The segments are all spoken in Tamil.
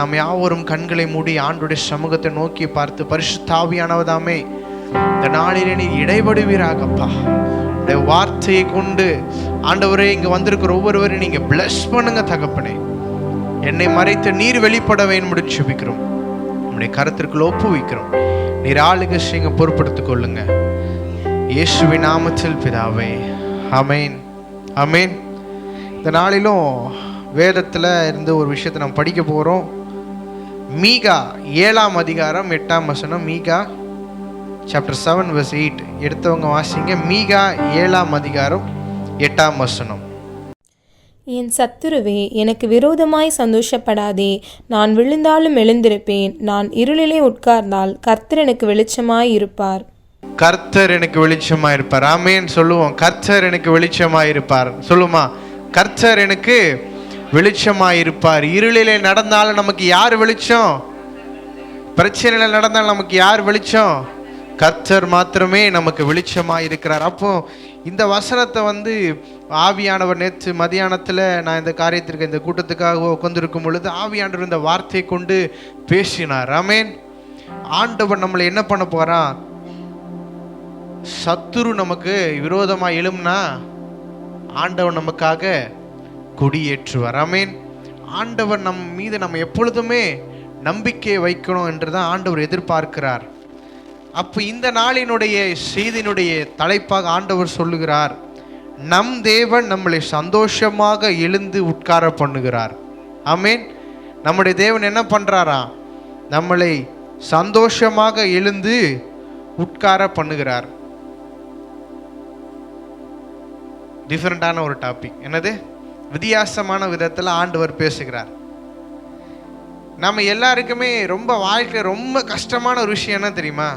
நாம் யாவரும் கண்களை மூடி ஆண்டுடைய சமூகத்தை நோக்கி பார்த்து, பரிசுத்த ஆவியானவதாமே இந்த நாளிலே நீ இடைபடுவீராகப்பா. இந்த வார்த்தையை கொண்டு ஆண்டவரே இங்க வந்திருக்கிற ஒவ்வொருவரையும் நீங்க பிளஸ் பண்ணுங்க தகப்பனே. என்னை மறைத்து நீர் வெளிப்பட வேண்டும் ஜெபிக்கிறோம். நம்முடைய கருத்திற்குள் ஒப்புவிக்கிறோம். நீர் ஆளுகை செய்யுங்க, பொறுப்படுத்திக் கொள்ளுங்க. இயேசுவின் நாமத்தில் பிதாவே, ஆமென், ஆமென். இந்த நாளிலும் வேதத்தில் இருந்து ஒரு விஷயத்தை நம்ம படிக்க போகிறோம். மீகா 7ஆம் அதிகாரம் 8ஆம் வசனம். மீகா சாப்டர் 7 verse 8 எடுத்தவங்க வாசிங்க. மீகா 7ஆம் அதிகாரம் 8ஆம் வசனம். என் சத்துருவே, எனக்கு விரோதமாய் சந்தோஷப்படாதே. நான் விழுந்தாலும் எழுந்திருப்பேன். நான் இருளிலே உட்கார்ந்தால் கர்த்தர் எனக்கு வெளிச்சமாய் இருப்பார். கர்த்தர் எனக்கு வெளிச்சமாய் இருப்பார். ஆமென் சொல்லுவோம். கர்த்தர் எனக்கு வெளிச்சமாய் இருப்பார். சொல்லுமா, கர்த்தர் எனக்கு வெளிச்சமாய் இருப்பார். இருளிலே நடந்தாலும் நமக்கு யார் வெளிச்சம்? பிரச்சனையில நடந்தாலும் நமக்கு யார் வெளிச்சம்? கர்த்தர் மாத்திரமே நமக்கு வெளிச்சமாய் இருக்கிறார். அப்போ இந்த வசனத்தை ஆவியானவர் நேற்று மதியானத்தில் நான் இந்த காரியத்திற்கு, இந்த கூட்டத்துக்காக உட்கார்ந்திருக்கும் பொழுது ஆவியானவர் இந்த வார்த்தையை கொண்டு பேசினார். ஆமென். ஆண்டவர் நம்மளை என்ன பண்ண போறான்? சத்துரு நமக்கு விரோதமாக எழும்னா ஆண்டவர் நமக்காக கொடியேற்றுவார். ஆமென். ஆண்டவர் நம் மீது நம்ம எப்பொழுதுமே நம்பிக்கை வைக்கணும் என்றுதான் ஆண்டவர் எதிர்பார்க்கிறார். அப்போ இந்த நாளினுடைய செய்தியினுடைய தலைப்பாக ஆண்டவர் சொல்லுகிறார், நம் தேவன் நம்மளை சந்தோஷமாக எழுந்து உட்கார பண்ணுகிறார். ஆமென். நம்முடைய தேவன் என்ன பண்றாரா? நம்மளை சந்தோஷமாக எழுந்து உட்கார பண்ணுகிறார். டிஃபரெண்டான ஒரு டாபிக். என்னது? வித்தியாசமான விதத்தில் ஆண்டவர் பேசுகிறார். நம்ம எல்லாருக்குமே ரொம்ப வாழ்க்கையில் ரொம்ப கஷ்டமான ஒரு விஷயம் என்ன தெரியுமா?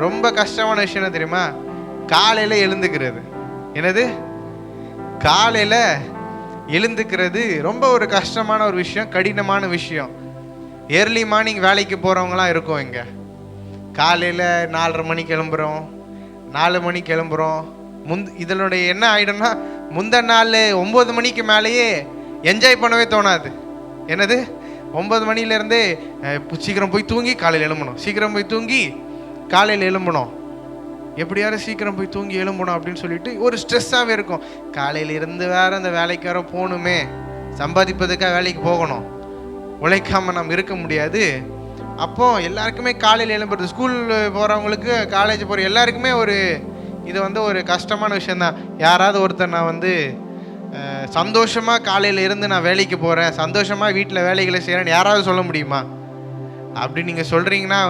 ரொம்ப கஷ்டமான விஷயம் என்ன தெரியுமா? காலையில் எழுந்துக்கிறது. என்னது? காலையில் எழுந்துக்கிறது ரொம்ப ஒரு கஷ்டமான ஒரு விஷயம், கடினமான விஷயம். ஏர்லி மார்னிங் வேலைக்கு போகிறவங்களாம் இருக்கோம். இங்கே காலையில் 4:30 மணிக்கு கிளம்புறோம், 4 மணிக்கு கிளம்புறோம். இதனுடைய என்ன ஆகிடும்னா, முந்தின நாள் 9 மணிக்கு மேலேயே என்ஜாய் பண்ணவே தோணாது. என்னது? 9 மணிலேருந்தே சீக்கிரம் போய் தூங்கி காலையில் எழும்பணும், சீக்கிரம் போய் தூங்கி காலையில் எழும்பணும், எப்படியாரும் சீக்கிரம் போய் தூங்கி எழும்பணும் அப்படின்னு சொல்லிட்டு ஒரு ஸ்ட்ரெஸ்ஸாகவே இருக்கும். காலையில் இருந்து வேற அந்த வேலைக்கு வேற போகணுமே, சம்பாதிப்பதுக்காக வேலைக்கு போகணும், உழைக்காமல் நம்ம இருக்க முடியாது. அப்போ எல்லாருக்குமே காலையில் எழும்புறது, ஸ்கூல் போகிறவங்களுக்கு, காலேஜ் போகிற எல்லாருக்குமே இது ஒரு கஷ்டமான விஷயந்தான். யாராவது ஒருத்தர் நான் சந்தோஷமாக காலையில் இருந்து நான் வேலைக்கு போகிறேன், சந்தோஷமாக வீட்டில் வேலைகளை செய்கிறேன்னு யாராவது சொல்ல முடியுமா? அப்படி நீங்கள் சொல்கிறீங்கன்னா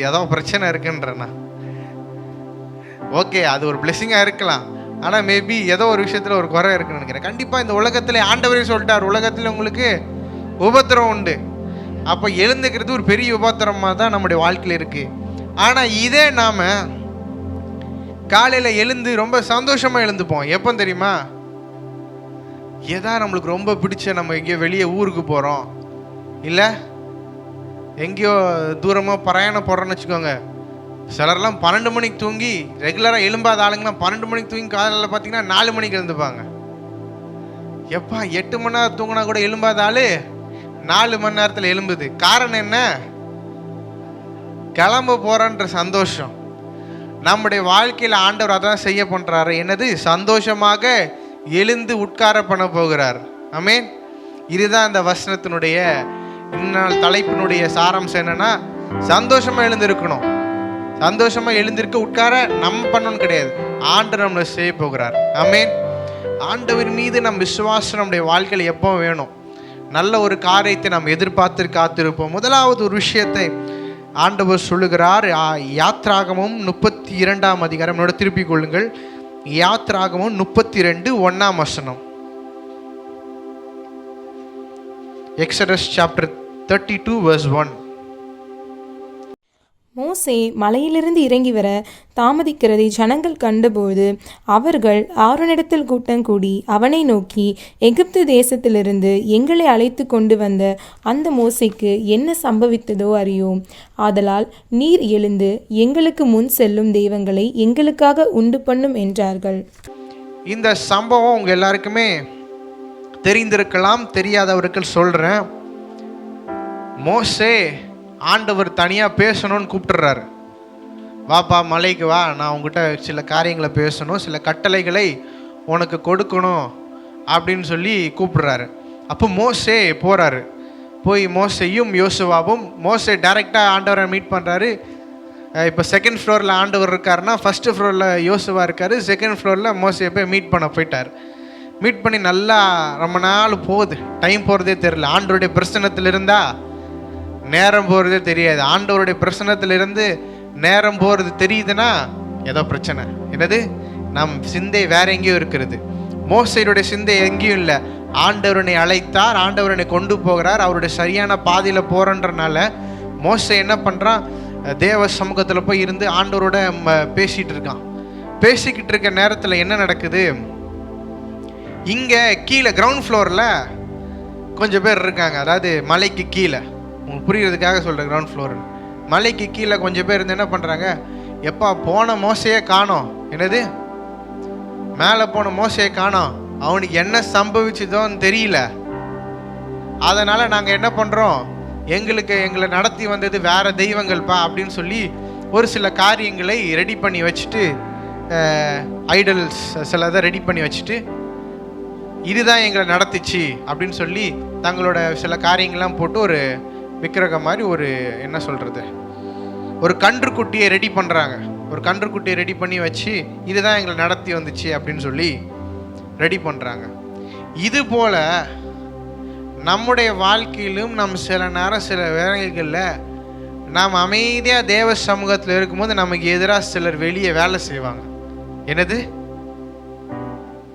ஏதோ பிரச்சனை இருக்குன்றண்ணா. ஓகே, அது ஒரு பிளெஸிங்காக இருக்கலாம். ஆனால் மேபி ஏதோ ஒரு விஷயத்தில் ஒரு குறை இருக்குன்னு நினைக்கிறேன். கண்டிப்பாக இந்த உலகத்தில் ஆண்டவரே சொல்லிட்டார், உலகத்தில் உங்களுக்கு உபத்திரம் உண்டு. அப்போ எழுந்துக்கிறது ஒரு பெரிய உபத்திரமாக தான் நம்முடைய வாழ்க்கையில் இருக்குது. ஆனால் இதே நாம் காலையில் எழுந்து ரொம்ப சந்தோஷமாக எழுந்துப்போம். எப்போ தெரியுமா? ஏதா நம்மளுக்கு ரொம்ப பிடிச்ச, நம்ம எங்கேயோ வெளியே ஊருக்கு போகிறோம், இல்லை எங்கேயோ தூரமாக பிரயாணம் போடுறோன்னு வச்சுக்கோங்க. சிலர்லாம் 12 மணிக்கு தூங்கி, ரெகுலராக எழும்பாத ஆளுங்கலாம் 12 மணிக்கு தூங்கி காலையில் பார்த்தீங்கன்னா 4 மணிக்கு எழுந்துப்பாங்க. எப்பா 8 மணி நேரம் தூங்கினா கூட எழும்பாத ஆள் 4 மணி நேரத்தில் எழும்புது. காரணம் என்ன? கிளம்ப போகிறன்ற சந்தோஷம். நம்முடைய வாழ்க்கையில் ஆண்டவர் அதான் செய்ய பண்ணுறாரு. என்னது? சந்தோஷமாக எழுந்து உட்கார பண்ண போகிறார். ஆமென். இதுதான் இந்த வசனத்தினுடைய இந்நாள் தலைப்பினுடைய சாராம்சம். என்னன்னா, சந்தோஷமாக எழுந்திருக்கணும். சந்தோஷமாக எழுந்திருக்க உட்கார நம்ம பண்ணணும் கிடையாது, ஆண்டவர் நம்மளை செய்ய போகிறார். ஆமென். ஆண்டவர் மீது நம் விசுவாசம் நம்முடைய வாழ்க்கையில் எப்போ வேணும். நல்ல ஒரு காரியத்தை நாம் எதிர்பார்த்து காத்திருப்போம். முதலாவது ஒரு விஷயத்தை ஆண்டவர் சொல்லுகிறார். யாத்ராகமம் 32ஆம் அதிகாரம். என்னோட திருப்பிக் கொள்ளுங்கள். யாத்ராகமம் 32 1ஆம் வசனம். Exodus chapter 32 verse 1. மோசே மலையிலிருந்து இறங்கி வர தாமதிக்கிறதை ஜனங்கள் கண்டபோது அவர்கள் ஆரோனிடத்தில் கூட்டம் கூடி அவனை நோக்கி, எகிப்து தேசத்திலிருந்து எங்களை அழைத்து கொண்டு வந்த அந்த மோசேக்கு என்ன சம்பவித்ததோ அறியோம். ஆதலால் நீர் எழுந்து எங்களுக்கு முன் செல்லும் தெய்வங்களை எங்களுக்காக உண்டு பண்ணும் என்றார்கள். இந்த சம்பவம் உங்க எல்லாருக்குமே தெரிந்திருக்கலாம். தெரியாதவர்கள் சொல்றேன். மோசே ஆண்டவர் தனியாக பேசணும்னு கூப்பிட்டுறாரு. வாப்பா மலைக்கு வா, நான் உங்ககிட்ட சில காரியங்களை பேசணும், சில கட்டளைகளை உனக்கு கொடுக்கணும் அப்படின்னு சொல்லி கூப்பிடுறாரு. அப்போ மோசே போகிறாரு. போய் மோசையும் யோசுவாவும், மோசே டைரெக்டாக ஆண்டவரை மீட் பண்ணுறாரு. இப்போ செகண்ட் ஃப்ளோரில் ஆண்டவர் இருக்காருன்னா ஃபஸ்ட்டு ஃப்ளோரில் யோசுவா இருக்கார், செகண்ட் ஃப்ளோரில் மோசையை போய் மீட் பண்ண போயிட்டார். மீட் பண்ணி நல்லா ரொம்ப நாள் போகுது, டைம் போகிறதே தெரியல. ஆண்டவருடைய பிரசன்னத்தில் இருந்தால் நேரம் போகிறதே தெரியாது. ஆண்டவருடைய பிரசன்னத்திலிருந்து நேரம் போகிறது தெரியுதுன்னா ஏதோ பிரச்சனை. என்னது? நம் சிந்தை வேற எங்கேயும் இருக்கிறது. மோசையுடைய சிந்தை எங்கேயும் இல்லை. ஆண்டவரனை அழைத்தார், ஆண்டவரனை கொண்டு போகிறார், அவருடைய சரியான பாதையில் போகிறன்றனால மோசை என்ன பண்ணுறான், தேவ சமூகத்தில் போய் இருந்து ஆண்டவரோட பேசிகிட்டு இருக்கான். பேசிக்கிட்டு இருக்க நேரத்தில் என்ன நடக்குது, இங்கே கீழே கிரவுண்ட் ஃப்ளோரில் கொஞ்சம் பேர் இருக்காங்க. அதாவது மலைக்கு கீழே, உங்களுக்கு புரிகிறதுக்காக சொல்கிறேன், கிரவுண்ட் ஃப்ளோர் மலைக்கு கீழே கொஞ்சம் பேர் இருந்து என்ன பண்ணுறாங்க, எப்பா போன மோசையே காணோம். என்னது? மேலே போன மோசையை காணோம், அவனுக்கு என்ன சம்பவிச்சதோன்னு தெரியல, அதனால் நாங்கள் என்ன பண்ணுறோம், எங்களை நடத்தி வந்தது வேறு தெய்வங்கள்ப்பா அப்படின்னு சொல்லி ஒரு சில காரியங்களை ரெடி பண்ணி வச்சுட்டு, ஐடல்ஸ் சில இதை ரெடி பண்ணி வச்சுட்டு, இதுதான் எங்களை நடத்திச்சு அப்படின்னு சொல்லி தங்களோட சில காரியங்கள்லாம் போட்டு ஒரு விக்கிரகம் மாதிரி ஒரு என்ன சொல்கிறது, ஒரு கன்றுக்குட்டியை ரெடி பண்ணுறாங்க. ஒரு கன்றுக்குட்டியை ரெடி பண்ணி வச்சு இதுதான் எங்களை நடத்தி வந்துச்சு அப்படின்னு சொல்லி ரெடி பண்ணுறாங்க. இது போல் நம்முடைய வாழ்க்கையிலும் நம்ம சில நேரம் சில வேலைகளில் நாம் அமைதியாக தேவ சமூகத்தில் இருக்கும்போது நமக்கு எதிராக சிலர் வெளியே வேலை செய்வாங்க. என்னது?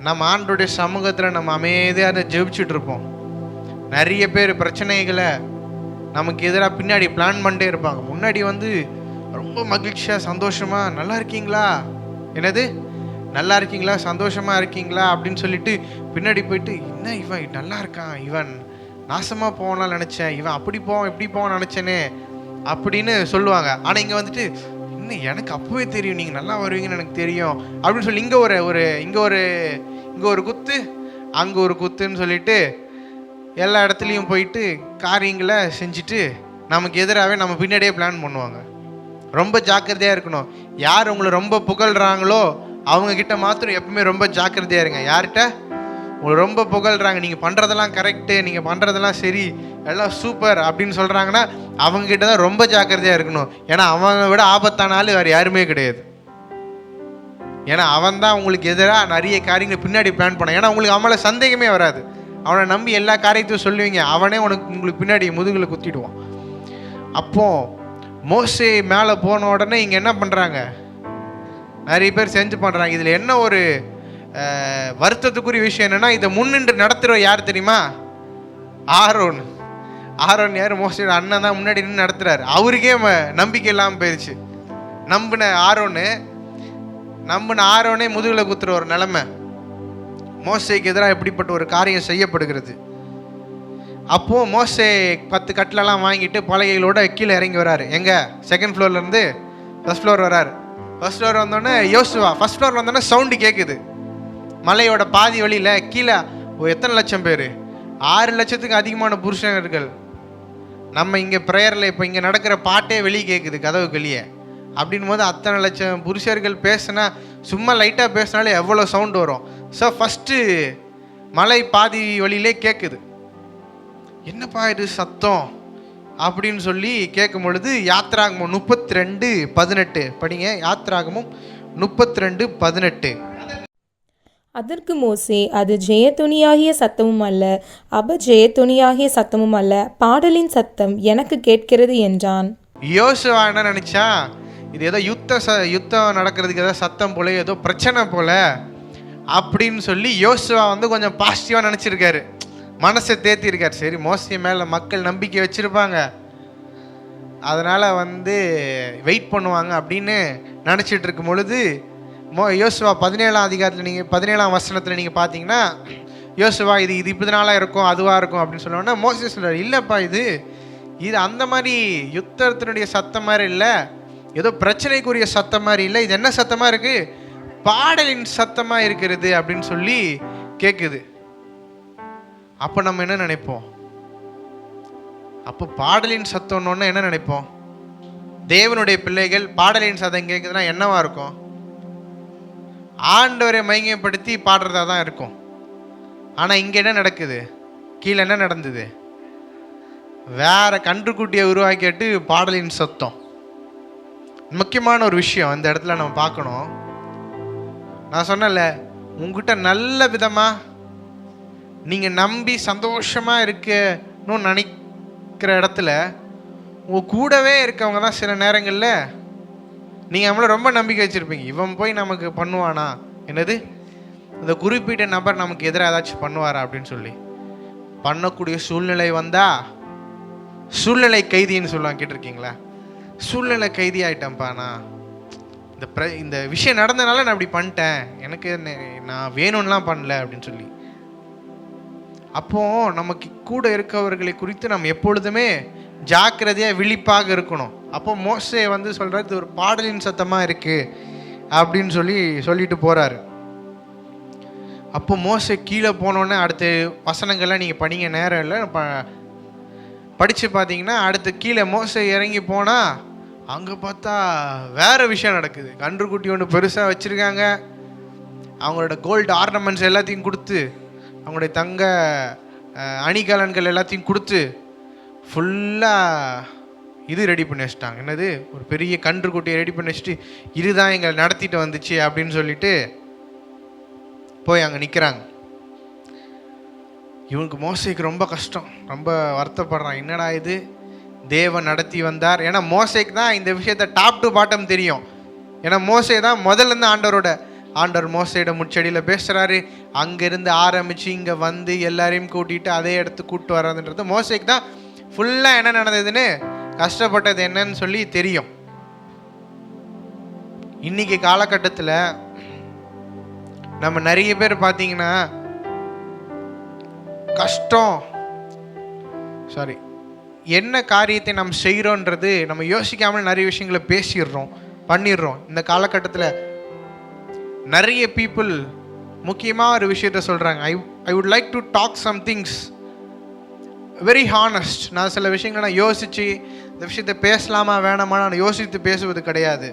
நம்ம ஆண்டோடைய சமூகத்தில் நம்ம அமைதியாக அதை ஜெபிச்சுட்டு இருப்போம். நிறைய பேர் பிரச்சனைகளை நமக்கு எதிராக பின்னாடி பிளான் பண்ணிட்டே இருப்பாங்க. முன்னாடி ரொம்ப மகிழ்ச்சியாக சந்தோஷமாக நல்லா இருக்கீங்களா, என்னது நல்லா இருக்கீங்களா, சந்தோஷமாக இருக்கீங்களா அப்படின்னு சொல்லிட்டு பின்னாடி போயிட்டு, என்ன இவன் நல்லா இருக்கான், இவன் நாசமாக போகலான்னு நினச்சேன், இவன் அப்படி போவான் இப்படி போவான்னு நினச்சேனே அப்படின்னு சொல்லுவாங்க. ஆனால் இங்கே இன்னும் எனக்கு அப்போவே தெரியும் நீங்கள் நல்லா வருவீங்கன்னு எனக்கு தெரியும் அப்படின்னு சொல்லி இங்கே ஒரு குத்து அங்கே ஒரு குத்துன்னு சொல்லிட்டு எல்லா இடத்துலையும் போயிட்டு காரியங்களை செஞ்சுட்டு நமக்கு எதிராகவே நம்ம பின்னாடியே பிளான் பண்ணுவாங்க. ரொம்ப ஜாக்கிரதையாக இருக்கணும். யார் உங்களை ரொம்ப புகழ்கிறாங்களோ அவங்கக்கிட்ட மாத்திரம் எப்பவுமே ரொம்ப ஜாக்கிரதையாக இருங்க. யார்கிட்ட உங்களை ரொம்ப புகழ்கிறாங்க, நீங்கள் பண்ணுறதெல்லாம் கரெக்டு, நீங்கள் பண்ணுறதெல்லாம் சரி, எல்லாம் சூப்பர் அப்படின்னு சொல்கிறாங்கன்னா அவங்கக்கிட்ட தான் ரொம்ப ஜாக்கிரதையாக இருக்கணும். ஏன்னா அவனை விட ஆபத்தானாலும் வேறு யாருமே கிடையாது. ஏன்னா அவன் தான் உங்களுக்கு எதிராக நிறைய காரியங்களை பின்னாடி பிளான் பண்ணான். ஏன்னா உங்களுக்கு அவங்கள சந்தேகமே வராது. அவனை நம்பி எல்லா காரியத்தையும் சொல்லுவீங்க, அவனே உங்களுக்கு பின்னாடி முதுகில் குத்திடுவான். அப்போ மோசே மேலே போன உடனே இங்கே என்ன பண்ணுறாங்க, நிறைய பேர் செஞ்சு பண்ணுறாங்க. இதில் என்ன ஒரு வருத்தத்துக்குரிய விஷயம் என்னென்னா, இதை முன்னின்று நடத்துகிற யார் தெரியுமா? ஆரோன். ஆரோன் யார்? மோசையோட அண்ணன் தான் முன்னாடி நின்று நடத்துகிறார். அவருக்கே நம்பிக்கை இல்லாமல் போயிடுச்சு. நம்பின ஆரோனே முதுகில் குத்துற ஒரு நிலைமை மோசைக்கு எதிராக எப்படிப்பட்ட ஒரு காரியம் செய்யப்படுகிறது. அப்போது மோசே 10 கட்டிலெல்லாம் வாங்கிட்டு பலகைகளோட கீழே இறங்கி வராரு. எங்கே? செகண்ட் ஃப்ளோர்லேருந்து ஃபஸ்ட் ஃப்ளோர் வராரு. ஃபஸ்ட் ஃப்ளோர் வந்தோடனே யோசுவா ஃபஸ்ட் ஃப்ளோர் வந்தோடனே சவுண்டு கேட்குது. மலையோட பாதி வழியில் கீழே எத்தனை லட்சம் பேர்? 6 லட்சத்துக்கு அதிகமான புருஷர்கள். நம்ம இங்கே ப்ரேயரில் இப்போ இங்கே நடக்கிற பாட்டே வெளியே கேட்குது, கதவுக்கு வெளியே. அப்படின் போது அத்தனை லட்சம் புருஷர்கள் பேசுனா, சும்மா லைட்டாக பேசினாலே எவ்வளோ சவுண்டு வரும். ஸோ ஃபஸ்ட்டு மலை பாதி வழியிலே கேட்குது. என்னப்பா இது சத்தம் அப்படின்னு சொல்லி கேட்கும் பொழுது யாத்ராகமம் 32:18 படிங்க. யாத்ராகமம் 32:18. அதற்கு மோசே, அது ஜெயத்துணியாகிய சத்தமும் அல்ல, அபஜெயத்துணியாகிய சத்தமும் அல்ல, பாடலின் சத்தம் எனக்கு கேட்கிறது என்றான். யோசுவா என்ன நினைச்சா, இது ஏதோ யுத்தம் நடக்கிறதுக்கு ஏதோ சத்தம் போல, ஏதோ பிரச்சனை போல அப்படின்னு சொல்லி யோசுவா கொஞ்சம் பாசிட்டிவாக நினச்சிருக்காரு, மனசை தேத்திருக்காரு. சரி, மோசே மேலே மக்கள் நம்பிக்கை வச்சுருப்பாங்க, அதனால் வெயிட் பண்ணுவாங்க அப்படின்னு நினச்சிட்டு இருக்கும் பொழுது யோசுவா 17ஆம் அதிகாரத்தில் நீங்கள் 17ஆம் வசனத்தில் நீங்கள் பார்த்தீங்கன்னா, யோசுவா இது இப்படி நாளாக இருக்கும், அதுவாக இருக்கும் அப்படின்னு சொன்னோன்னா மோசே சொல்கிறார், இல்லைப்பா இது அந்த மாதிரி யுத்தத்தினுடைய சத்தம் மாதிரி இல்லை, ஏதோ பிரச்சனைக்குரிய சத்தம் மாதிரி இல்லை, இது என்ன சத்தமாக இருக்குது? பாடலின் சத்தமாக இருக்கிறது அப்படின்னு சொல்லி கேட்குது. அப்போ நம்ம என்ன நினைப்போம்? அப்போ பாடலின் சத்தம்னு என்ன நினைப்போம்? தேவனுடைய பிள்ளைகள் பாடலின் சத்தம் கேட்குதுன்னா என்னவா இருக்கும்? ஆண்டவரை மையப்படுத்தி பாடுறதா தான் இருக்கும். ஆனால் இங்கே என்ன நடக்குது? கீழே என்ன நடந்தது? வேற கன்றுக்குட்டியை உருவாக்கிட்டு பாடலின் சத்தம். முக்கியமான ஒரு விஷயம் இந்த இடத்துல நம்ம பார்க்கணும். நான் சொன்னல, உங்ககிட்ட நல்ல விதமாக நீங்கள் நம்பி சந்தோஷமாக இருக்கணும்னு நினைக்கிற இடத்துல உங்கள் கூடவே இருக்கவங்க தான் சில நேரங்களில் நீங்கள் நம்மள ரொம்ப நம்பிக்கை வச்சுருப்பீங்க. இவன் போய் நமக்கு பண்ணுவானா, என்னது இந்த குறிப்பிட்ட நபர் நமக்கு எதிராக ஏதாச்சும் பண்ணுவாரா அப்படின்னு சொல்லி பண்ணக்கூடிய சூழ்நிலை வந்தால் சூழ்நிலை கைதின்னு சொல்லுவாங்க. கேட்டிருக்கீங்களா? சூழ்நிலை கைதி ஆகிட்டேன்ப்பா, நான் இந்த விஷயம் நடந்தனால நான் இப்படி பண்ணிட்டேன், எனக்கு நான் வேணும்லாம் பண்ணல அப்படின்னு சொல்லி. அப்போது நமக்கு கூட இருக்கவர்களை குறித்து நம்ம எப்பொழுதுமே ஜாக்கிரதையாக விழிப்பாக இருக்கணும். அப்போ மோசே வந்து சொல்கிறார், இது ஒரு பாடலின் சத்தமாக இருக்குது அப்படின்னு சொல்லிட்டு போகிறாரு. அப்போ மோசே கீழே போனோன்னே அடுத்த வசனங்கள்லாம் நீங்கள் படிங்க, நேரம் இல்லை, படித்து பார்த்தீங்கன்னா அடுத்து கீழே மோசே இறங்கி போனால் அங்கே பார்த்தா வேறு விஷயம் நடக்குது. கன்றுக்குட்டி ஒன்று பெருசாக வச்சுருக்காங்க. அவங்களோட கோல்டு ஆர்னமெண்ட்ஸ் எல்லாத்தையும் கொடுத்து, அவங்களுடைய தங்க அணிகலன்கள் எல்லாத்தையும் கொடுத்து ஃபுல்லாக இது ரெடி பண்ணி வச்சிட்டாங்க. என்னது, ஒரு பெரிய கன்றுக்குட்டியை ரெடி பண்ணி வச்சுட்டு இதுதான் எங்களை நடத்திட்டு வந்துச்சு அப்படின்னு சொல்லிட்டு போய் அங்கே நிற்கிறாங்க. இவனுக்கு மோசேக்கு ரொம்ப கஷ்டம், ரொம்ப வருத்தப்படுறான். என்னடா இது, தேவன் நடத்தி வந்தார். ஏன்னா மோசேக்கு தான் இந்த விஷயத்த டாப் டு பாட்டம் தெரியும். ஏன்னா மோசே தான் முதல்ல இருந்து ஆண்டவர் மோசையோட முச்செடியில் பேசுகிறாரு. அங்கேருந்து ஆரம்பித்து இங்கே வந்து எல்லாரையும் கூட்டிகிட்டு அதே இடத்துக்கு கூப்பிட்டு வர்றதுன்றது மோசேக்கு தான் ஃபுல்லாக என்ன நடந்ததுன்னு, கஷ்டப்பட்டது என்னன்னு சொல்லி தெரியும். இன்னைக்கு காலகட்டத்தில் நம்ம நிறைய பேர் பார்த்தீங்கன்னா என்ன காரியத்தை நம்ம செய்கிறோன்றது நம்ம யோசிக்காமல் நிறைய விஷயங்களை பண்ணிடுறோம். இந்த காலகட்டத்தில் நிறைய பீப்புள் முக்கியமாக ஒரு விஷயத்த சொல்கிறாங்க. I would like to talk some things very honest. நான் சில விஷயங்களை நான் யோசித்து இந்த விஷயத்தை பேசலாமா வேணாமா நான் யோசித்து பேசுவது கிடையாது.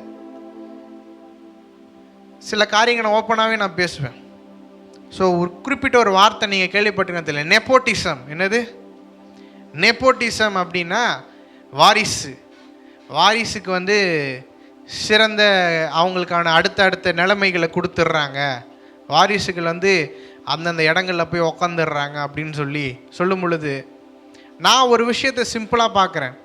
சில காரியங்களை ஓப்பனாகவே நான் பேசுவேன். ஸோ ஒரு குறிப்பிட்ட ஒரு வார்த்தை நீங்கள் கேள்விப்பட்டிருக்கீங்க தெரியல, நெப்போட்டிசம். என்னது நெப்போட்டிசம் அப்படின்னா வாரிசுக்கு வந்து சிறந்த அவங்களுக்கான அடுத்த நிலைமைகளை கொடுத்துட்றாங்க. வாரிசுகள் வந்து அந்தந்த இடங்களில் போய் உக்காந்துடுறாங்க அப்படின்னு சொல்லும் பொழுது நான் ஒரு விஷயத்தை சிம்பிளாக பார்க்குறேன்.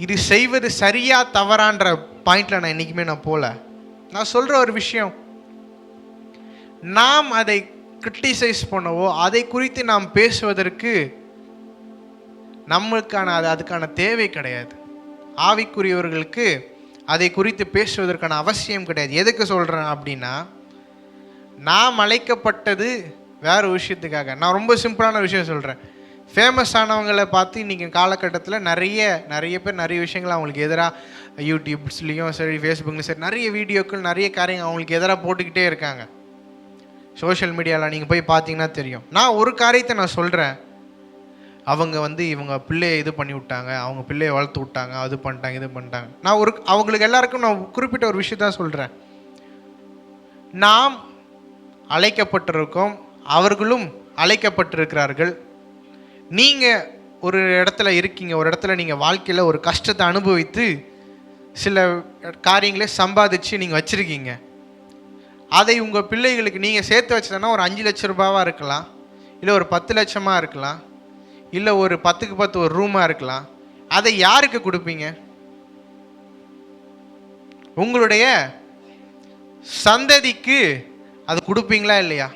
இது செய்வது சரியா தவறான்ற பாயிண்டில் நான் என்றைக்குமே நான் போகல. நான் சொல்கிற ஒரு விஷயம், நாம் அதை கிரிட்டிசைஸ் பண்ணவோ அதை குறித்து நாம் பேசுவதற்கு அதுக்கான தேவை கிடையாது. ஆவிக்குரியவர்களுக்கு அதை குறித்து பேசுவதற்கான அவசியம் கிடையாது. எதுக்கு சொல்கிறேன் அப்படின்னா, நாம் அழைக்கப்பட்டது வேறு விஷயத்துக்காக. நான் ரொம்ப சிம்பிளான விஷயம் சொல்கிறேன். ஃபேமஸ் ஆனவங்களை பார்த்து இன்றைக்கி காலகட்டத்தில் நிறைய பேர் நிறைய விஷயங்கள் அவங்களுக்கு எதிராக யூடியூப்ஸ்லேயும் சரி, ஃபேஸ்புக்லேயும் சரி, நிறைய வீடியோக்கள் நிறைய காரியங்கள் அவங்களுக்கு எதிராக போட்டுக்கிட்டே இருக்காங்க. சோஷியல் மீடியாவில் நீங்கள் போய் பார்த்தீங்கன்னா தெரியும். நான் ஒரு காரியத்தை நான் சொல்கிறேன், அவங்க வந்து இவங்க பிள்ளையை இது பண்ணி விட்டாங்க, அவங்க பிள்ளையை வளர்த்து விட்டாங்க, அது பண்ணிட்டாங்க, இது பண்ணிட்டாங்க. நான் அவங்களுக்கு எல்லாருக்கும் நான் குறிப்பிட்ட ஒரு விஷயத்தான் சொல்கிறேன். நாம் அழைக்கப்பட்டிருக்கோம், அவர்களும் அழைக்கப்பட்டிருக்கிறார்கள். நீங்கள் ஒரு இடத்துல இருக்கீங்க, ஒரு இடத்துல நீங்கள் வாழ்க்கையில் ஒரு கஷ்டத்தை அனுபவித்து சில காரியங்களே சம்பாதிச்சு நீங்கள் வச்சுருக்கீங்க. அதை உங்கள் பிள்ளைகளுக்கு நீங்கள் சேர்த்து வச்சதுன்னா ஒரு 5 லட்ச ரூபாவாக இருக்கலாம், இல்லை ஒரு 10 லட்சமாக இருக்கலாம், இல்லை ஒரு 10க்கு 10 ஒரு ரூமாக இருக்கலாம். அதை யாருக்கு கொடுப்பீங்க? உங்களுடைய சந்ததிக்கு அது கொடுப்பீங்களா இல்லையா?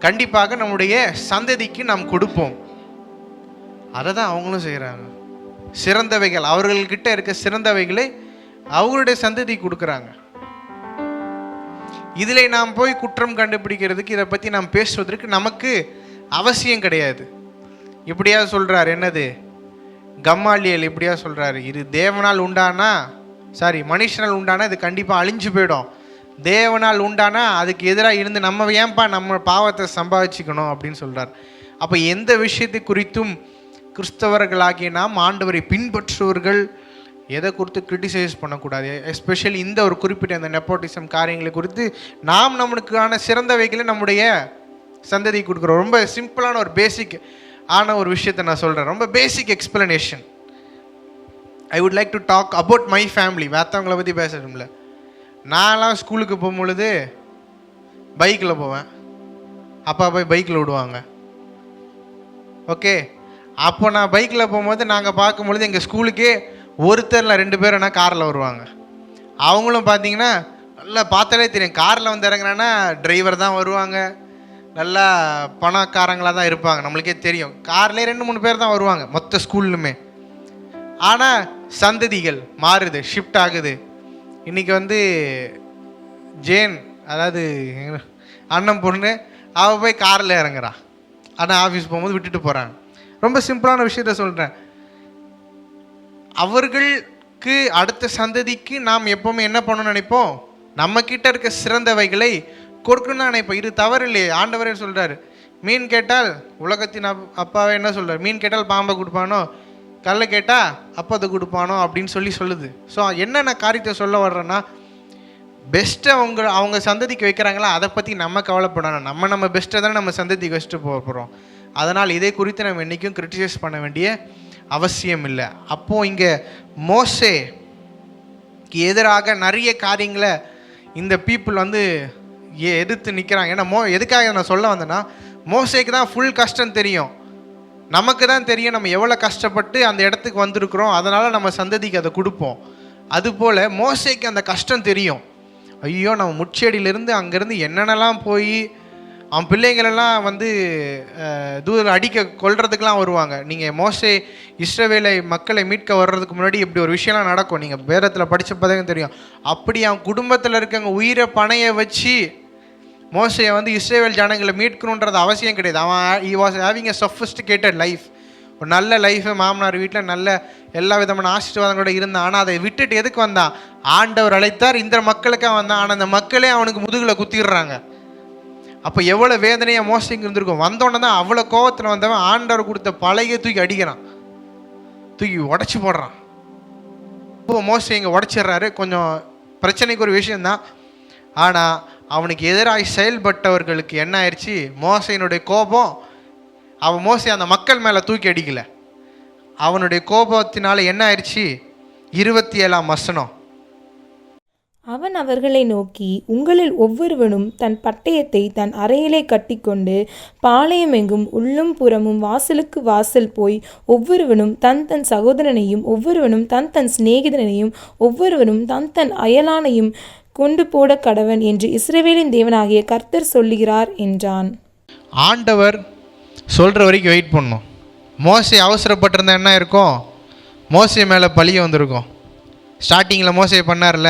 கண்டிப்பாக நம்முடைய சந்ததிக்கு நாம் கொடுப்போம். அதை தான் அவங்களும் செய்கிறாங்க. சிறந்தவைகள், அவர்கள்கிட்ட இருக்க சிறந்தவைகளை அவங்களுடைய சந்ததி கொடுக்குறாங்க. இதில் நாம் போய் குற்றம் கண்டுபிடிக்கிறதுக்கு, இதை பற்றி நாம் பேசுவதற்கு நமக்கு அவசியம் கிடையாது. இப்படியா சொல்கிறார், என்னது கம்மாலியல் இப்படியா சொல்கிறாரு, இது தேவனால் உண்டானா மனுஷனால் உண்டானா இது கண்டிப்பாக அழிஞ்சு போயிடும். தேவனால் உண்டானா அதுக்கு எதிராக இருந்து நம்ம பாவத்தை சம்பாதிச்சுக்கணும் அப்படின்னு சொல்கிறார். அப்போ எந்த விஷயத்தை குறித்தும் கிறிஸ்தவர்களாகிய நாம், ஆண்டவரை பின்பற்றுவர்கள் எதை குறித்து கிரிட்டிசைஸ் பண்ணக்கூடாது. எஸ்பெஷலி இந்த ஒரு குறிப்பிட்ட இந்த நெப்போட்டிசம் காரியங்களை குறித்து நாம் நம்மளுக்கான சிறந்தவைகளை நம்முடைய சந்ததி கொடுக்குறோம். ரொம்ப சிம்பிளான ஒரு பேசிக் ஆன ஒரு விஷயத்தை நான் சொல்கிறேன். ரொம்ப basic explanation. I would like to talk about my family. மற்றவங்களை பற்றி பேசணும்ல. நான்லாம் ஸ்கூலுக்கு போகும்பொழுது பைக்கில் போவேன். அப்பா போய் பைக்கில் விடுவாங்க. ஓகே, அப்போ நான் பைக்கில் போகும்போது நாங்கள் பார்க்கும்பொழுது எங்கள் ஸ்கூலுக்கே ஒருத்தரில் 2 பேர் என்ன காரில் வருவாங்க. அவங்களும் பார்த்தீங்கன்னா நல்லா பார்த்தாலே தெரியும், காரில் வந்து இறங்குறான்னா டிரைவர் தான் வருவாங்க, நல்லா பணக்காரங்களாக தான் இருப்பாங்க. நம்மளுக்கே தெரியும், கார்லேயே 2-3 பேர் தான் வருவாங்க மொத்த ஸ்கூல்லுமே. ஆனால் சந்ததிகள் மாறுது, ஷிஃப்ட் ஆகுது. இன்றைக்கி வந்து ஜேன், அதாவது அண்ணன் பொண்ணு, அவள் போய் காரில் இறங்குறான். ஆனால் ஆஃபீஸ் போகும்போது விட்டுட்டு போகிறாங்க. ரொம்ப சிம்பிளான விஷயத்த சொல்கிறேன். அவர்களுக்கு அடுத்த சந்ததிக்கு நாம் எப்போவுமே என்ன பண்ணணும்னு நினைப்போம், நம்மக்கிட்ட இருக்க சிறந்தவைகளை கொடுக்கணும்னு நினைப்போம். இது தவறு இல்லையே. ஆண்டவரே சொல்கிறாரு, மீன் கேட்டால் உலகத்தின் அப்பாவே என்ன சொல்கிறார், மீன் கேட்டால் பாம்பை கொடுப்பானோ, கல்லை கேட்டால் அப்பத்தை கொடுப்பானோ அப்படின்னு சொல்லுது. ஸோ என்னென்ன காரியத்தை சொல்ல வர்றேன்னா, பெஸ்ட்டை அவங்க சந்ததிக்கு வைக்கிறாங்களா, அதை பற்றி நம்ம கவலைப்படணும். நம்ம பெஸ்ட்டை தானே நம்ம சந்ததிக்கு வச்சுட்டு போகிறோம். அதனால் இதை குறித்து நம்ம என்றைக்கும் கிரிட்டிசைஸ் பண்ண வேண்டிய அவசியம் இல்லை. அப்போது இங்கே மோசேக்கு எதிராக நிறைய காரியங்களை இந்த பீப்புள் வந்து எதிர்த்து நிற்கிறாங்க. ஏன்னா எதுக்காக நான் சொல்ல வந்தேன்னா, மோசேக்கு தான் ஃபுல் கஷ்டம் தெரியும். நமக்கு தான் தெரியும் நம்ம எவ்வளோ கஷ்டப்பட்டு அந்த இடத்துக்கு வந்திருக்கிறோம், அதனால் நம்ம சந்ததிக்கு அதை கொடுப்போம். அதுபோல் மோசேக்கு அந்த கஷ்டம் தெரியும். ஐயோ, நம்ம முச்செடியிலேருந்து அங்கேருந்து என்னென்னலாம் போய் அவன் பிள்ளைங்களெல்லாம் வந்து அடிக்க கொல்றதுக்கெலாம் வருவாங்க. நீங்கள் மோசே இஸ்ரவேலை மக்களை மீட்க வர்றதுக்கு முன்னாடி இப்படி ஒரு விஷயம்லாம் நடக்கும். நீங்கள் வேதத்தில் படித்தப்பதான் தெரியும். அப்படி அவன் குடும்பத்தில் இருக்கவங்க உயிரை பணைய வச்சு மோசையை வந்து இஸ்ரவேல் ஜனங்களை மீட்கணுன்றது அவசியம் கிடையாது. அவன் he was having a sophisticated life, ஒரு நல்ல லைஃபு, மாமனார் வீட்டில் நல்ல எல்லா விதமான ஆசீர்வாதங்களோட இருந்தான். ஆனால் அதை விட்டுட்டு எதுக்கு வந்தான், ஆண்டவர் அழைத்தார், இந்த மக்களுக்காக வந்தான். ஆனால் அந்த மக்களே அவனுக்கு முதுகில் குத்திடுறாங்க. அப்போ எவ்வளோ வேதனையாக மோசைக்கு இருந்திருக்கும். வந்தோடனே தான் அவ்வளோ கோவத்தில் வந்தவன் ஆண்டவர் கொடுத்த பழைய தூக்கி அடிக்கிறான், தூக்கி உடச்சி போடுறான். இப்போ மோசை இங்கே உடச்சிடுறாரு. கொஞ்சம் பிரச்சனைக்கு ஒரு விஷயந்தான். ஆனால் அவனுக்கு எதிராக செயல்பட்டவர்களுக்கு என்ன ஆயிடுச்சு, மோசையினுடைய கோபம், அவன் மோசை அந்த மக்கள் மேலே தூக்கி அடிக்கலை, அவனுடைய கோபத்தினால என்ன ஆயிடுச்சு, 27ஆம் வசனம். அவன் அவர்களை நோக்கி, உங்களில் ஒவ்வொருவனும் தன் பட்டயத்தை தன் அறையிலே கட்டிக்கொண்டு பாளையமெங்கும் உள்ளும் புறமும் வாசலுக்கு வாசல் போய் ஒவ்வொருவனும் தன் தன் சகோதரனையும் ஒவ்வொருவனும் தன் தன் சிநேகிதனையும் ஒவ்வொருவனும் தன் தன் அயலானையும் கொண்டு போட கடவன் என்று இஸ்ரவேலின் தேவனாகிய கர்த்தர் சொல்லுகிறார் என்றான். ஆண்டவர் சொல்கிற வரைக்கும் வெயிட் பண்ணணும். மோசை அவசரப்பட்டிருந்தா என்ன இருக்கும், மோசை மேலே பழிய வந்திருக்கும். ஸ்டார்டிங்கில் மோசை பண்ணார்ல,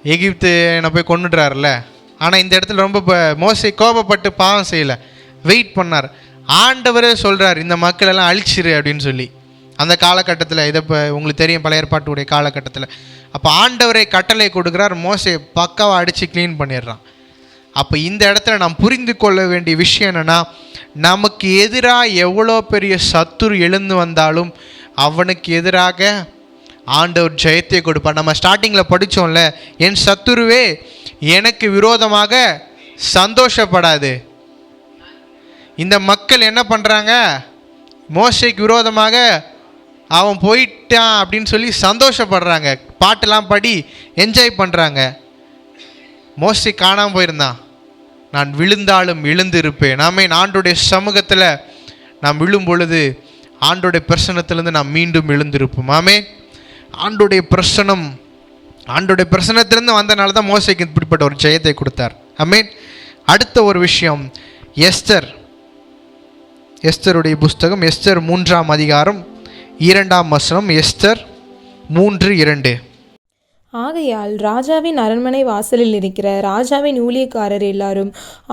எகிப்து என்னை போய் கொண்டுடுறாருல. ஆனால் இந்த இடத்துல ரொம்ப மோசை கோபப்பட்டு பாவம் செய்யலை, வெயிட் பண்ணார். ஆண்டவரே சொல்கிறார், இந்த மக்களெல்லாம் அழிச்சிரு அப்படின்னு சொல்லி. அந்த காலகட்டத்தில் இதை இப்போ உங்களுக்கு தெரியும், பழைய ஏற்பாட்டுடைய காலகட்டத்தில். அப்போ ஆண்டவரை கட்டளை கொடுக்குறார், மோசை பக்காவாக அடித்து க்ளீன் பண்ணிடுறான். அப்போ இந்த இடத்துல நாம் புரிந்து கொள்ள வேண்டிய விஷயம் என்னென்னா, நமக்கு எதிராக எவ்வளோ பெரிய சத்துரு எழுந்து வந்தாலும் அவனுக்கு எதிராக ஆண்டவர் ஜெயத்தை கொடுப்பார். நம்ம ஸ்டார்டிங்கில் படித்தோம்ல, என் சத்துருவே எனக்கு விரோதமாக சந்தோஷப்படாது. இந்த மக்கள் என்ன பண்ணுறாங்க, மோசைக்கு விரோதமாக அவன் போயிட்டான் அப்படின்னு சொல்லி சந்தோஷப்படுறாங்க, பாட்டெல்லாம் பாடி என்ஜாய் பண்ணுறாங்க. மோசை காணாமல் போயிருந்தான். நான் விழுந்தாலும் எழுந்திருப்பேன். நாமே ஆண்டோடைய சமூகத்தில் நாம் விழும் பொழுது ஆண்டோடைய பிரசன்னத்திலேருந்து நாம் மீண்டும் எழுந்திருப்போம். ஆமே, ஆண்டோடைய பிரசன்னத்திலேருந்து வந்தனால தான் மோசைக்கு இப்படிப்பட்ட ஒரு ஜெயத்தை கொடுத்தார். ஆமென். அடுத்த ஒரு விஷயம், எஸ்தருடைய புஸ்தகம், எஸ்தர் 3ஆம் அதிகாரம் 2ஆம் வசனம். எஸ்தர் 3:2. ஆகையால் ராஜாவின் அரண்மனை வாசலில் இருக்கிற ராஜாவின் ஊழியக்காரர் எல்லாரும்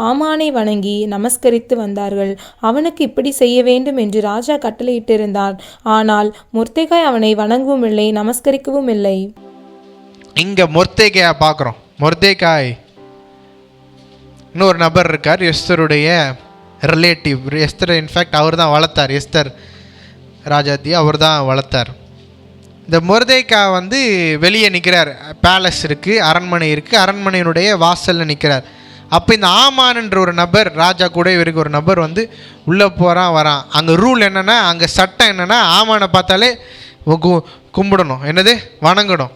ஆமானை வணங்கி நமஸ்கரித்து வந்தார்கள். அவனுக்கு இப்படி செய்ய வேண்டும் என்று ராஜா கட்டளையிட்டிருந்தான். ஆனால் மொர்தெகாய் அவனை வணங்கவும் இல்லை, நமஸ்கரிக்கவும் இல்லை. இங்க மொர்தெகாயை பார்க்குறோம். மொர்தெகாய் இன்னொரு நபர் இருக்கார், எஸ்தருடைய ரிலேட்டிவ். எஸ்தர் இன்ஃபேக்ட் அவர் தான் வளர்த்தார். எஸ்தர் ராஜாத்தியை அவர் தான் வளர்த்தார். இந்த மொர்தெகாய் வந்து வெளியே நிற்கிறார். பேலஸ் இருக்குது, அரண்மனை இருக்குது, அரண்மனையினுடைய வாசலில் நிற்கிறார். அப்போ இந்த ஆமான்ன்ற ஒரு நபர், ராஜா கூட இவருக்கு ஒரு நபர் வந்து உள்ளே போகிறான் வரான். அங்கே ரூல் என்னென்னா, அங்கே சட்டம் என்னென்னா, ஆமானை பார்த்தாலே கும்பிடணும், என்னது வணங்கணும்.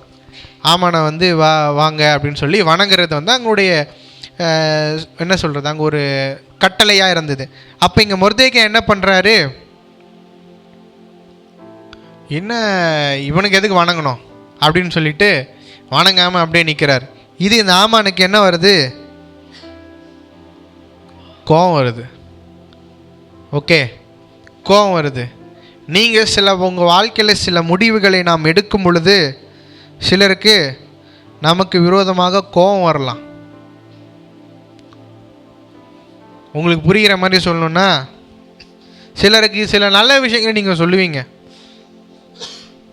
ஆமானை வந்து வாங்க அப்படின்னு சொல்லி வணங்குறது வந்து அங்களுடைய என்ன சொல்கிறது, அங்கே ஒரு கட்டளையாக இருந்தது. அப்போ இங்கே மொர்தெகாய் என்ன பண்ணுறாரு, என்ன இவனுக்கு எதுக்கு வணங்கணும் அப்படின்னு சொல்லிட்டு வணங்காமல் அப்படியே நிற்கிறார். இது இந்த ஆமானுக்கு என்ன வருது, கோபம் வருது. ஓகே, கோபம் வருது. நீங்கள் உங்கள் வாழ்க்கையில் சில முடிவுகளை நாம் எடுக்கும் பொழுது சிலருக்கு நமக்கு விரோதமாக கோபம் வரலாம். உங்களுக்கு புரிகிற மாதிரி சொல்லணுன்னா, சிலருக்கு சில நல்ல விஷயங்களை நீங்கள் சொல்லுவீங்க,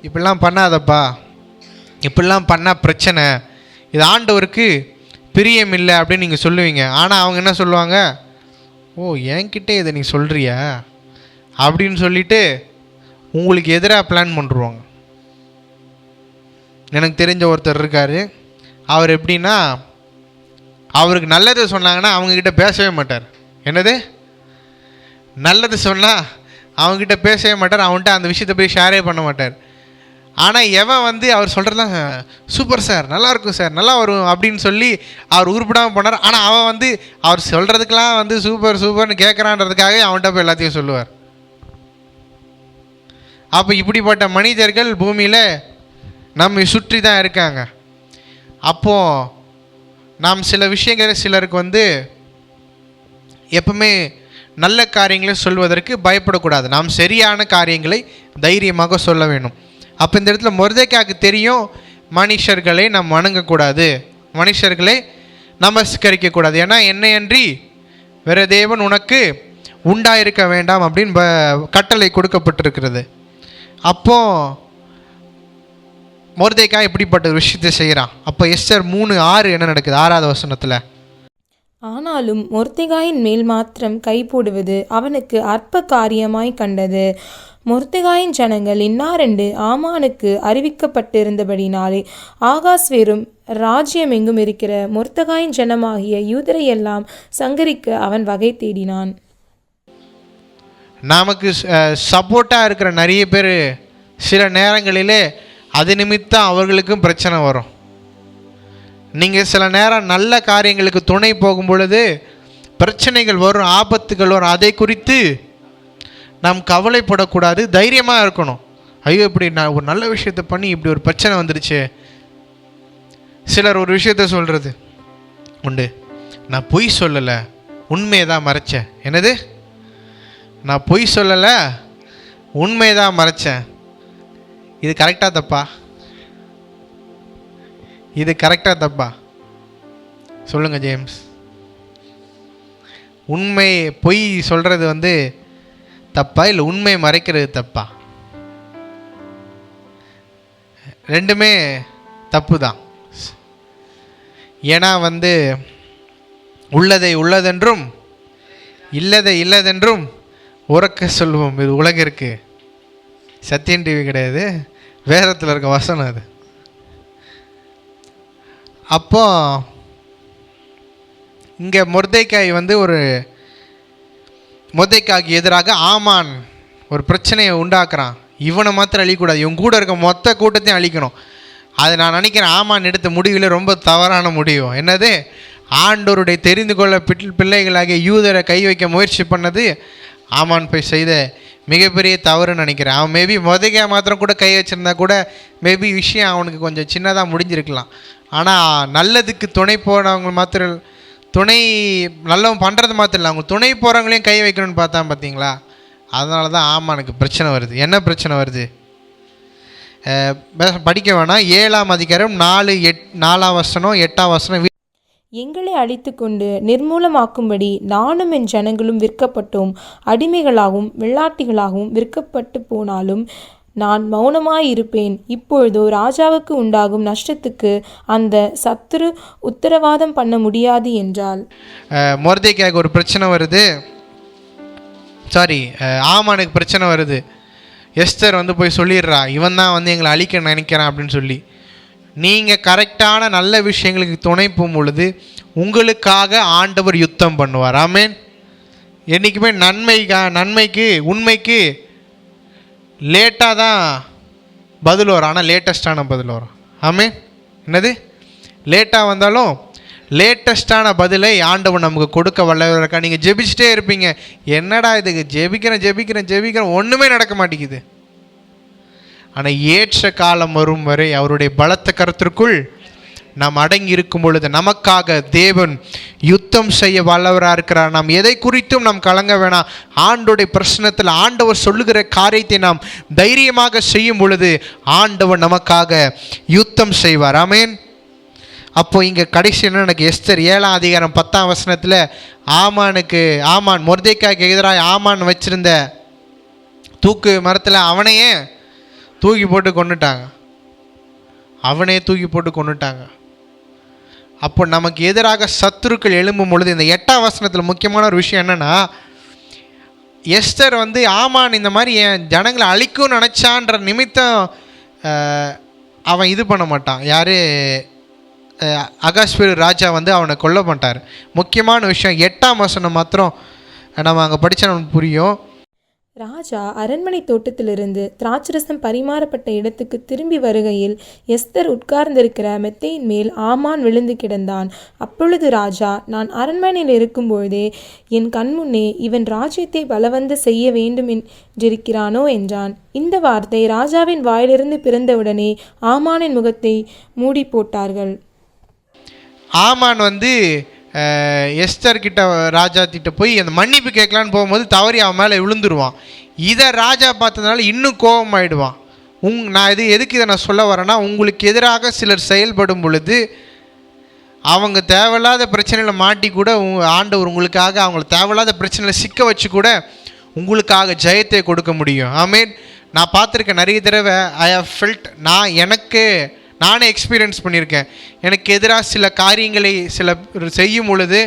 இப்படிலாம் பண்ணாதப்பா, இப்படிலாம் பண்ணால் பிரச்சனை, இது ஆண்டவருக்கு பிரியம் இல்லை அப்படின்னு நீங்கள் சொல்லுவீங்க. ஆனால் அவங்க என்ன சொல்லுவாங்க, ஓ என்கிட்ட இதை நீ சொல்கிறியா அப்படின்னு சொல்லிட்டு உங்களுக்கு எதிராக பிளான் பண்ணுருவாங்க. எனக்கு தெரிஞ்ச ஒருத்தர் இருக்கார். அவர் எப்படின்னா, அவருக்கு நல்லது சொன்னாங்கன்னா அவங்கக்கிட்ட பேசவே மாட்டார். என்னது, நல்லது சொன்னால் அவங்ககிட்ட பேசவே மாட்டார், அவன்கிட்ட அந்த விஷயத்தை போய் ஷேரே பண்ண மாட்டார். ஆனால் எவன் வந்து அவர் சொல்கிறதுலாம் சூப்பர் சார், நல்லாயிருக்கும் சார், நல்லா வரும் அப்படின்னு சொல்லி அவர் உருப்பிடாமல் போனார். ஆனால் அவன் வந்து அவர் சொல்கிறதுக்கெலாம் வந்து சூப்பர் சூப்பர்னு கேட்குறான்றதுக்காக அவன்கிட்ட போய் எல்லாத்தையும் சொல்லுவார். அப்போ இப்படிப்பட்ட மனிதர்கள் பூமியில் நம்மை சுற்றி தான் இருக்காங்க. அப்போது நாம் சில விஷயங்கள் சிலருக்கு வந்து எப்பவுமே நல்ல காரியங்களை சொல்வதற்கு பயப்படக்கூடாது. நாம் சரியான காரியங்களை தைரியமாக சொல்ல வேண்டும். அப்போ இந்த இடத்துல மொர்தெகாய்க்கு தெரியும், மனுஷர்களை நாம் வணங்கக்கூடாது, மனுஷர்களை நமஸ்கரிக்கக்கூடாது, ஏன்னா என்னையன்றி வேறு தேவன் உனக்கு உண்டாயிருக்க வேண்டாம் அப்படின்னு கட்டளை கொடுக்கப்பட்டிருக்கிறது. அப்போது மொர்தெகாய் இப்படிப்பட்ட விஷயத்தை செய்கிறான். அப்போ எஸ்தர் 3:6 என்ன நடக்குது, 6வது வசனத்தில், ஆனாலும் மொர்தெகாயின் மேல் மாத்திரம் கை போடுவது அவனுக்கு அற்ப காரியமாய் கண்டது. மொர்தெகாயின் ஜனங்கள் இன்னாரென்று ஆமானுக்கு அறிவிக்கப்பட்டிருந்தபடினாலே ஆகாஸ்வேரும் ராஜ்யம் எங்கும் இருக்கிற மொர்தெகாயின் ஜனமாகிய யூதரையெல்லாம் சங்கரிக்க அவன் வகை தேடினான். நமக்கு சப்போர்ட்டாக இருக்கிற நிறைய பேர் சில நேரங்களிலே அது நிமித்தம் அவர்களுக்கும் பிரச்சனை வரும். நீங்கள் சில நேரம் நல்ல காரியங்களுக்கு துணை போகும் பொழுது பிரச்சனைகள் வரும், ஆபத்துகள் வரும். அதை குறித்து நாம் கவலைப்படக்கூடாது, தைரியமாக இருக்கணும். ஐயோ இப்படி நான் ஒரு நல்ல விஷயத்தை பண்ணி இப்படி ஒரு பிரச்சனை வந்துடுச்சு. சிலர் ஒரு விஷயத்த சொல்கிறது உண்டு, நான் பொய் சொல்லலை, உண்மையை தான் மறைச்சேன். என்னது, நான் பொய் சொல்லலை, உண்மையை தான் மறைச்சேன். இது கரெக்டாக தப்பா, இது கரெக்டாக தப்பா சொல்லுங்கள் ஜேம்ஸ். உண்மை பொய் சொல்கிறது வந்து தப்பா இல்லை உண்மை மறைக்கிறது தப்பா? ரெண்டுமே தப்பு தான். ஏன்னா வந்து உள்ளதை உள்ளதென்றும் இல்லதை இல்லதென்றும் உறக்க சொல்லுவோம். இது உலகிற்கு சத்தியம் டிவி கிடையாது, வேதத்தில் இருக்க வசனம் அது. அப்போ இங்கே மொர்தெகாய் வந்து மொர்தெகாய்க்கு எதிராக ஆமான் ஒரு பிரச்சனையை உண்டாக்குறான். இவனை மாத்திரம் அழிக்கக்கூடாது, இவன் கூட இருக்க மொத்த கூட்டத்தையும் அழிக்கணும். அது நான் நினைக்கிறேன் ஆமான் எடுத்த முடிவில் ரொம்ப தவறான முடிவு. என்னது, ஆண்டவருடைய தெரிந்து கொள்ள பிள்ளைகளாகிய யூதரை கை வைக்க முயற்சி பண்ணது ஆமான் போய் செய்த மிகப்பெரிய தவறுன்னு நினைக்கிறேன். அவன் மேபி மொர்தெகாய் மாத்திரம் கூட கை வச்சுருந்தா கூட மேபி விஷயம் அவனுக்கு கொஞ்சம் சின்னதாக முடிஞ்சிருக்கலாம். ஆனால் நல்லதுக்கு துணை போகிறவங்க மாத்திரம், துணை நல்லவன் பண்ணுறது மாத்திரம் இல்லை, அவங்க துணை போகிறவங்களையும் கை வைக்கணும்னு பார்த்தா பார்த்தீங்களா? அதனால தான் ஆமானுக்கு பிரச்சனை வருது. என்ன பிரச்சனை வருது படிக்க வேணாம். 7ஆம் அதிகாரம் 4 வசனம் 8 வசனம், எங்களை அழித்து கொண்டு நிர்மூலமாக்கும்படி நானும் என் ஜனங்களும் விற்கப்பட்டோம், அடிமைகளாகவும் வெள்ளாட்டிகளாகவும் விற்கப்பட்டு போனாலும் நான் மௌனமாயிருப்பேன். இப்பொழுதோ ராஜாவுக்கு உண்டாகும் நஷ்டத்துக்கு அந்த சத்துரு உத்தரவாதம் பண்ண முடியாது என்றால். மொர்தெகாய்க்கு ஒரு பிரச்சனை வருது, ஆமானுக்கு பிரச்சனை வருது. எஸ்தர் வந்து போய் சொல்லிடுறா, இவன் தான் வந்து எங்களை அழிக்க நினைக்கிறான் அப்படின்னு சொல்லி. நீங்கள் கரெக்டான நல்ல விஷயங்களுக்கு துணை போகும் பொழுது உங்களுக்காக ஆண்டவர் யுத்தம் பண்ணுவார். ஆமென். என்றைக்குமே நன்மைக்கு உண்மைக்கு லேட்டாக தான் பதில் வரும், ஆனால் லேட்டஸ்டான பதில் வரும். ஆமென். என்னது லேட்டாக வந்தாலும் லேட்டஸ்டான பதிலை ஆண்டவன் நமக்கு கொடுக்க வல்லவராக இருக்கா. நீங்கள் ஜெபிச்சுட்டே இருப்பீங்க, என்னடா இதுக்கு ஜெபிக்கிறேன் ஒன்றுமே நடக்க மாட்டேங்குது. ஆனால் ஏற்ற காலம் வரும் வரை அவருடைய பலத்த கரத்திற்குள் நாம் அடங்கி இருக்கும் பொழுது நமக்காக தேவன் யுத்தம் செய்ய வல்லவராக இருக்கிறார். நாம் எதை குறித்தும் நாம் கலங்க வேணாம். ஆண்டோடைய பிரச்சனத்தில் ஆண்டவர் சொல்லுகிற காரியத்தை நாம் தைரியமாக செய்யும் பொழுது ஆண்டவர் நமக்காக யுத்தம் செய்வார். ஆமென். அப்போ இங்கே கடைசி என்ன எனக்கு எஸ்தர் 7ஆம் அதிகாரம் 10ஆம் வசனத்தில் ஆமான் மொர்தெக்காய்க்கு எதிராக ஆமான் வச்சிருந்த தூக்கு மரத்தில் அவனையே தூக்கி போட்டு கொண்டுட்டாங்க. அப்போ நமக்கு எதிராக சத்துருக்கள் எழும்பும் பொழுது இந்த 8ஆம் வசனத்தில் முக்கியமான ஒரு விஷயம் என்னென்னா, எஸ்தர் வந்து ஆமான் இந்த மாதிரி என் ஜனங்களை அழிக்கும்னு நினச்சான்ற நிமித்தம் அவன் இது பண்ண மாட்டான். யார்? அகாஸ்வேரு ராஜா வந்து அவனை கொல்ல மாட்டார். முக்கியமான விஷயம் 8ஆம் வசனம் மாத்திரம் நம்ம அங்கே படித்தா நமக்கு புரியும். ராஜா அரண்மனை தோட்டத்திலிருந்து திராட்சரசம் பரிமாறப்பட்ட இடத்துக்கு திரும்பி வருகையில் எஸ்தர் உட்கார்ந்திருக்கிற மெத்தையின் மேல் ஆமான் விழுந்து கிடந்தான். அப்பொழுது ராஜா, நான் அரண்மனையில் இருக்கும்பொழுதே என் கண்முன்னே இவன் ராஜ்யத்தை பலவந்த செய்ய வேண்டும் என்றிருக்கிறானோ என்றான். இந்த வார்த்தை ராஜாவின் வாயிலிருந்து பிறந்தவுடனே ஆமானின் முகத்தை மூடி போட்டார்கள். ஆமான் வந்து எஸ்தர் கிட்ட ராஜா கிட்ட போய் அந்த மன்னிப்பு கேட்கலான்னு போகும்போது தவறி அவன் மேலே விழுந்துருவான். இதை ராஜா பார்த்ததுனால இன்னும் கோபமாயிடுவான். நான் எதுக்கு இதை நான் சொல்ல வரேன்னா, உங்களுக்கு எதிராக சிலர் செயல்படும் பொழுது அவங்க தேவையில்லாத பிரச்சனையில் மாட்டி கூட ஆண்டவர் உங்களுக்காக அவங்கள தேவையில்லாத பிரச்சனையில் சிக்க வச்சு கூட உங்களுக்காக ஜெயத்தை கொடுக்க முடியும். ஆமீன். நான் பார்த்துருக்கேன் நிறைய தடவை. ஐ ஹவ் ஃபெல்ட், நானே எக்ஸ்பீரியன்ஸ் பண்ணியிருக்கேன். எனக்கு எதிராக சில காரியங்களை சில செய்யும் பொழுது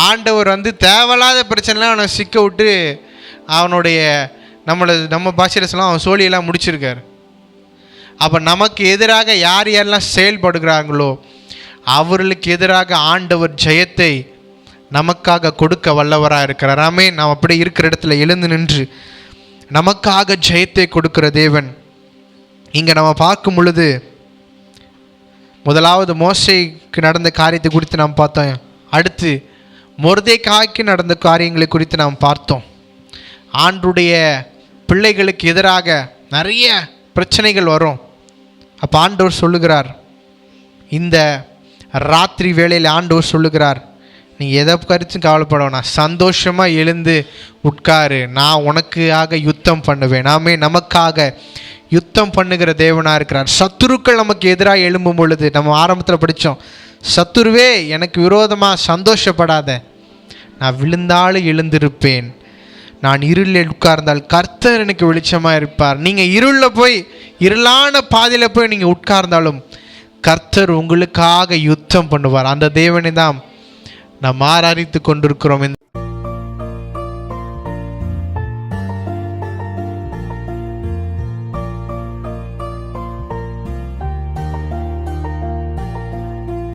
ஆண்டவர் வந்து தேவையில்லாத பிரச்சனைலாம் அவனை சிக்க விட்டு அவனுடைய நம்ம பாஷையில் சொல்லலாம் அவன் சோழியெல்லாம் முடிச்சிருக்கார். அப்போ நமக்கு எதிராக யாரெல்லாம் செயல்படுகிறாங்களோ அவர்களுக்கு எதிராக ஆண்டவர் ஜெயத்தை நமக்காக கொடுக்க வல்லவராக இருக்கிறார். ஆமென். நாம் அப்படி இருக்கிற இடத்துல எழுந்து நின்று நமக்காக ஜெயத்தை கொடுக்கிற தேவன். இங்கே நம்ம பார்க்கும் பொழுது முதலாவது மோசேக்கு நடந்த காரியத்தை குறித்து நாம் பார்த்தோம். அடுத்து மொர்தெக்காய்க்கு நடந்த காரியங்களை குறித்து நாம் பார்த்தோம். ஆண்டுடைய பிள்ளைகளுக்கு எதிராக நிறைய பிரச்சனைகள் வரும். அப்போ ஆண்டவர் சொல்லுகிறார், இந்த ராத்திரி வேளையில் ஆண்டவர் சொல்லுகிறார், நீ எதை கருத்தும் கவலைப்பட வேணாம், சந்தோஷமாக எழுந்து உட்காரு, நான் உனக்காக யுத்தம் பண்ணுவேன். நாமே நமக்காக யுத்தம் பண்ணுகிற தேவனாக இருக்கிறார். சத்துருக்கள் நமக்கு எதிராக எழும்பும் பொழுது நம்ம ஆரம்பத்தில் படித்தோம், சத்துருவே எனக்கு விரோதமாக சந்தோஷப்படாத, நான் விழுந்தாலும் எழுந்திருப்பேன், நான் இருளில் உட்கார்ந்தால் கர்த்தர் எனக்கு வெளிச்சமாக இருப்பார். நீங்கள் இருளான பாதையில் போய் நீங்கள் உட்கார்ந்தாலும் கர்த்தர் உங்களுக்காக யுத்தம் பண்ணுவார். அந்த தேவனை தான் நாம் ஆராதித்து கொண்டிருக்கிறோம்.